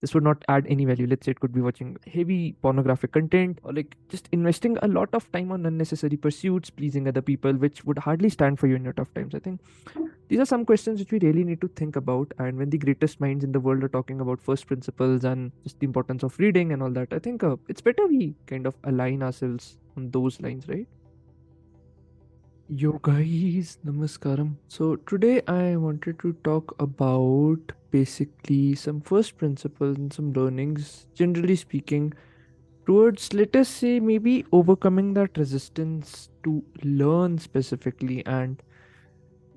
this would not add any value. Let's say it could be watching heavy pornographic content, or like just investing a lot of time on unnecessary pursuits, pleasing other people, which would hardly stand for you in your tough times. I think these are some questions which we really need to think about. And when the greatest minds in the world are talking about first principles and just the importance of reading and all that, I think it's better we kind of align ourselves on those lines, right? Yo guys, namaskaram. So today I wanted to talk about basically some first principles and some learnings, generally speaking, towards, let us say, maybe overcoming that resistance to learn specifically. And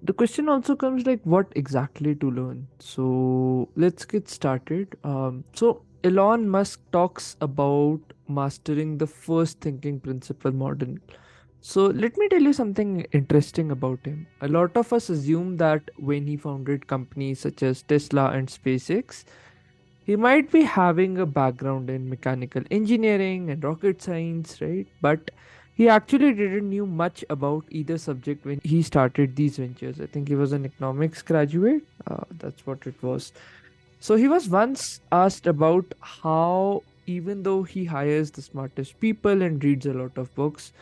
the question also comes like, what exactly to learn? So let's get started. So Elon Musk talks about mastering the first thinking principle model. So let me tell you something interesting about him. A lot of us assume that when he founded companies such as Tesla and SpaceX, he might be having a background in mechanical engineering and rocket science, right? But he actually didn't knew much about either subject when he started these ventures. I think he was an economics graduate. That's what it was. So he was once asked about how, even though he hires the smartest people and reads a lot of books,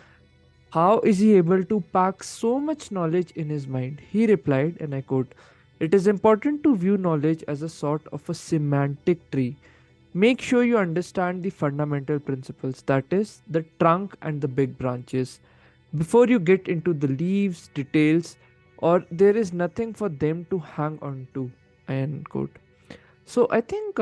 how is he able to pack so much knowledge in his mind? He replied, and I quote, "It is important to view knowledge as a sort of a semantic tree. Make sure you understand the fundamental principles, that is, the trunk and the big branches, before you get into the leaves, details, or there is nothing for them to hang on to." End quote. So I think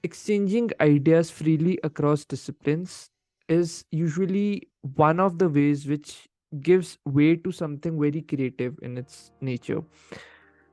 exchanging ideas freely across disciplines is usually one of the ways which gives way to something very creative in its nature.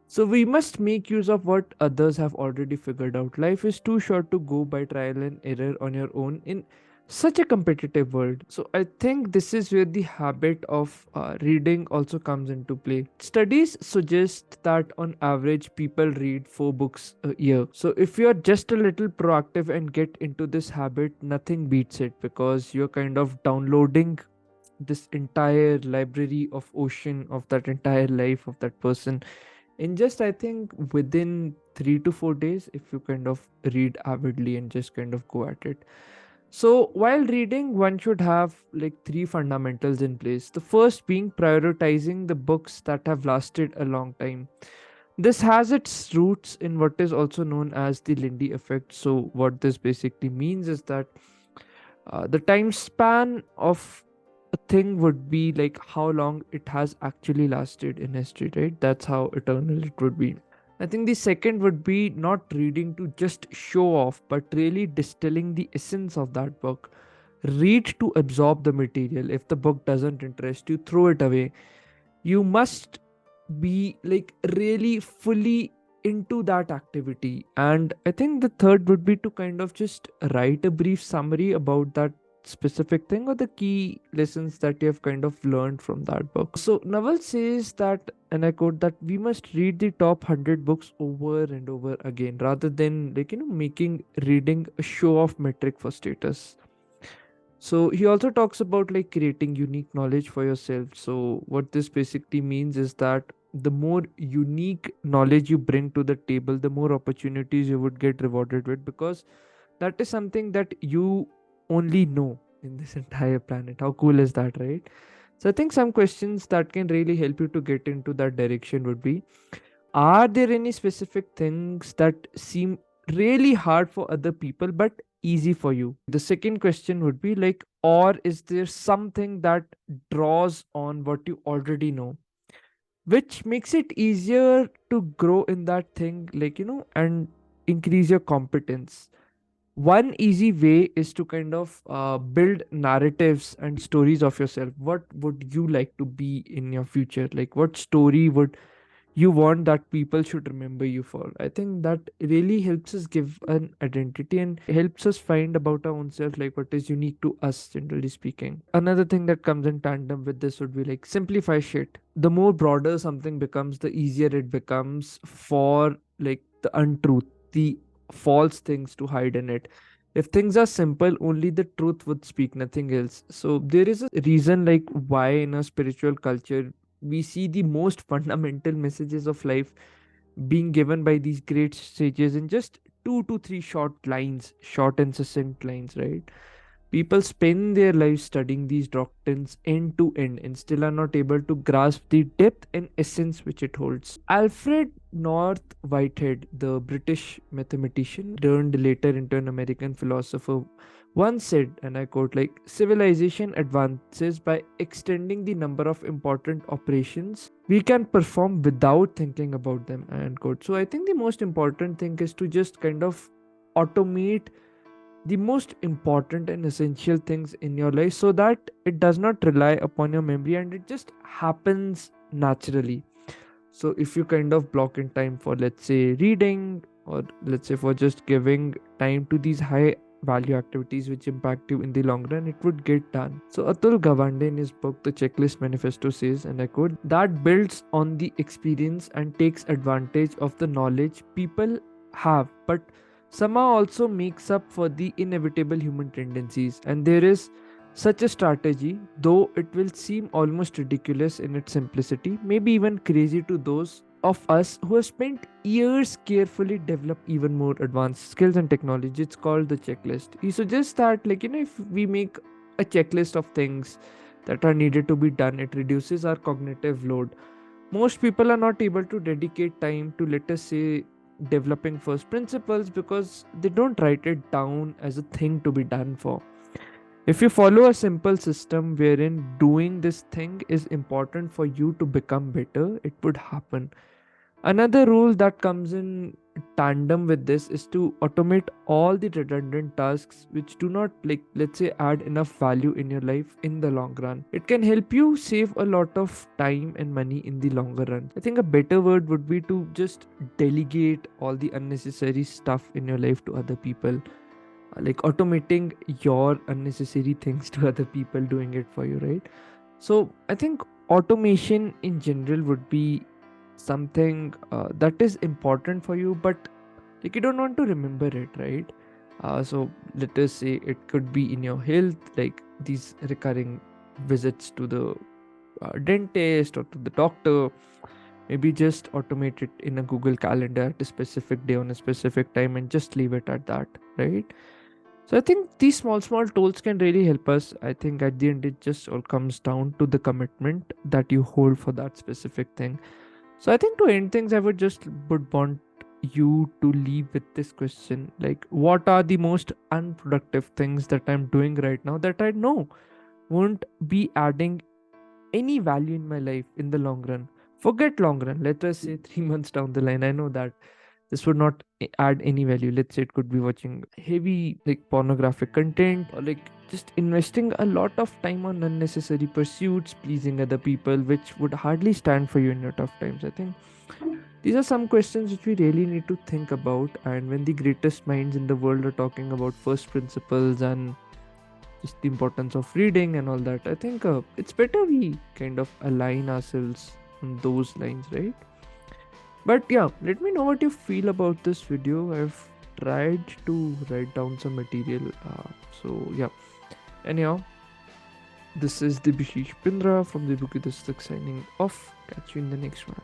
So we must make use of what others have already figured out. Life is too short to go by trial and error on your own in such a competitive world. So I think this is where the habit of reading also comes into play. Studies suggest that on average people read 4 books a year. So if you're just a little proactive and get into this habit, nothing beats it, because you're kind of downloading this entire library of ocean of that entire life of that person in just, I think, within 3 to 4 days, if you kind of read avidly and just kind of go at it. So while reading, one should have like three fundamentals in place. The first being prioritizing the books that have lasted a long time. This has its roots in what is also known as the Lindy effect. So what this basically means is that the time span of a thing would be like how long it has actually lasted in history, right? That's how eternal it would be. I think the second would be not reading to just show off, but really distilling the essence of that book. Read to absorb the material. If the book doesn't interest you, throw it away. You must be like really fully into that activity. And I think the third would be to kind of just write a brief summary about that specific thing or the key lessons that you have kind of learned from that book. So Naval says that, and I quote, that we must read the top 100 books over and over again, rather than like making reading a show off metric for status. So he also talks about like creating unique knowledge for yourself. So what this basically means is that the more unique knowledge you bring to the table, the more opportunities you would get rewarded with, because that is something that you only know in this entire planet. How cool is that, right? So I think some questions that can really help you to get into that direction would be, are there any specific things that seem really hard for other people but easy for you? The second question would be like, or is there something that draws on what you already know, which makes it easier to grow in that thing, like, and increase your competence? One easy way is to kind of build narratives and stories of yourself. What would you like to be in your future? Like, what story would you want that people should remember you for? I think that really helps us give an identity and helps us find about our own self, like what is unique to us, generally speaking. Another thing that comes in tandem with this would be like, simplify shit. The more broader something becomes, the easier it becomes for like the untruth, the false things to hide in it. If things are simple, only the truth would speak, nothing else. So there is a reason like why in a spiritual culture we see the most fundamental messages of life being given by these great sages in just 2 to 3 short lines, short and succinct lines, right? People spend their lives studying these doctrines end to end and still are not able to grasp the depth and essence which it holds. Alfred North Whitehead, the British mathematician, turned later into an American philosopher, once said, and I quote, like, civilization advances by extending the number of important operations we can perform without thinking about them, end quote. So I think the most important thing is to just kind of automate the most important and essential things in your life so that it does not rely upon your memory and it just happens naturally. So if you kind of block in time for, let's say, reading, or let's say for just giving time to these high value activities which impact you in the long run, it would get done. So Atul Gawande in his book The Checklist Manifesto says, and I quote, that builds on the experience and takes advantage of the knowledge people have, but somehow also makes up for the inevitable human tendencies. And there is such a strategy, though it will seem almost ridiculous in its simplicity, maybe even crazy to those of us who have spent years carefully develop even more advanced skills and technology. It's called the checklist. He suggests that, like, if we make a checklist of things that are needed to be done, it reduces our cognitive load. Most people are not able to dedicate time to, let us say, developing first principles because they don't write it down as a thing to be done for. If you follow a simple system wherein doing this thing is important for you to become better, it would happen. Another rule that comes in tandem with this is to automate all the redundant tasks which do not, like, let's say, add enough value in your life in the long run. It can help you save a lot of time and money in the longer run. I think a better word would be to just delegate all the unnecessary stuff in your life to other people, like automating your unnecessary things to other people doing it for you, right? So I think automation in general would be something that is important for you, but like you don't want to remember it, right? So let us say it could be in your health, like these recurring visits to the dentist or to the doctor. Maybe just automate it in a Google Calendar at a specific day on a specific time and just leave it at that, right? So I think these small tools can really help us. I think at the end it just all comes down to the commitment that you hold for that specific thing. So I think to end things, I would want you to leave with this question, like, what are the most unproductive things that I'm doing right now that I know won't be adding any value in my life in the long run? Forget long run. Let us say 3 months down the line. I know that this would not add any value. Let's say it could be watching heavy, like, pornographic content, or like just investing a lot of time on unnecessary pursuits, pleasing other people, which would hardly stand for you in your tough times. I think these are some questions which we really need to think about. And when the greatest minds in the world are talking about first principles and just the importance of reading and all that, I think it's better we kind of align ourselves on those lines, right? But yeah, let me know what you feel about this video. I've tried to write down some material. So yeah. Anyhow, this is Debashish Pindra from Debukidastak signing off. Catch you in the next one.